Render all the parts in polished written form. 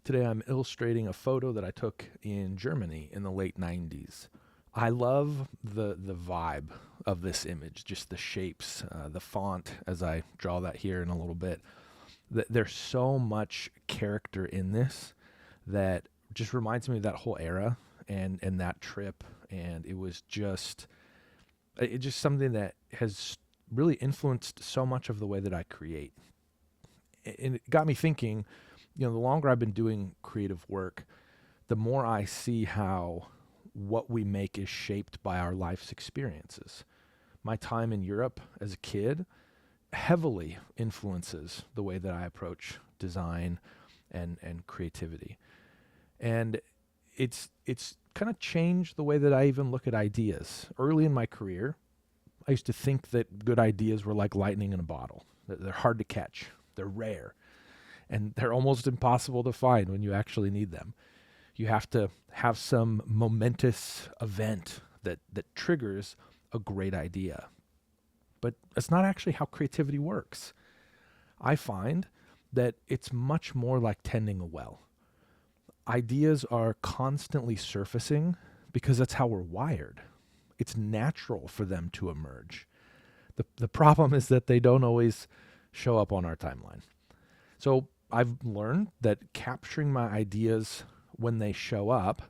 Today I'm illustrating a photo that I took in Germany in the late 90s. I love the vibe of this image, just the shapes, the font, as I draw that here in a little bit. There's so much character in this that just reminds me of that whole era and that trip. And it's just something that has really influenced so much of the way that I create. And it got me thinking, the longer I've been doing creative work, the more I see how what we make is shaped by our life's experiences. My time in Europe as a kid heavily influences the way that I approach design and creativity. And it's kind of changed the way that I even look at ideas. Early in my career, I used to think that good ideas were like lightning in a bottle. They're hard to catch. They're rare. And they're almost impossible to find when you actually need them. You have to have some momentous event that triggers a great idea. But that's not actually how creativity works. I find that it's much more like tending a well. Ideas are constantly surfacing because that's how we're wired. It's natural for them to emerge. The problem is that they don't always show up on our timeline. So I've learned that capturing my ideas when they show up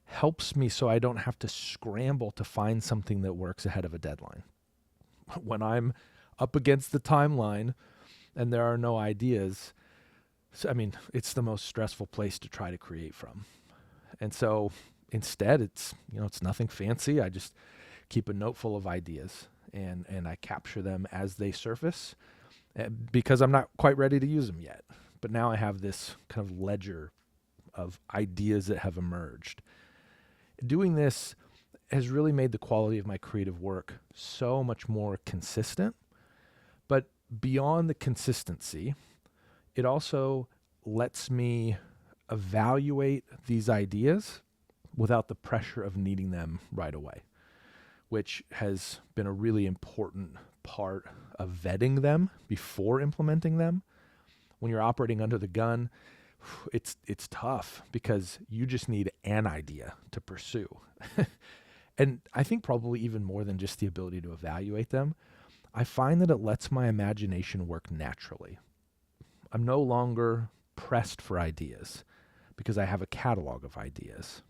helps me so I don't have to scramble to find something that works ahead of a deadline. When I'm up against the timeline and there are no ideas, it's the most stressful place to try to create from. And so instead, it's nothing fancy. I just keep a note full of ideas and I capture them as they surface because I'm not quite ready to use them yet. But now I have this kind of ledger of ideas that have emerged. Doing this has really made the quality of my creative work so much more consistent. But beyond the consistency, it also lets me evaluate these ideas without the pressure of needing them right away, which has been a really important part of vetting them before implementing them. When you're operating under the gun, it's tough because you just need an idea to pursue. And I think probably even more than just the ability to evaluate them, I find that it lets my imagination work naturally. I'm no longer pressed for ideas because I have a catalog of ideas.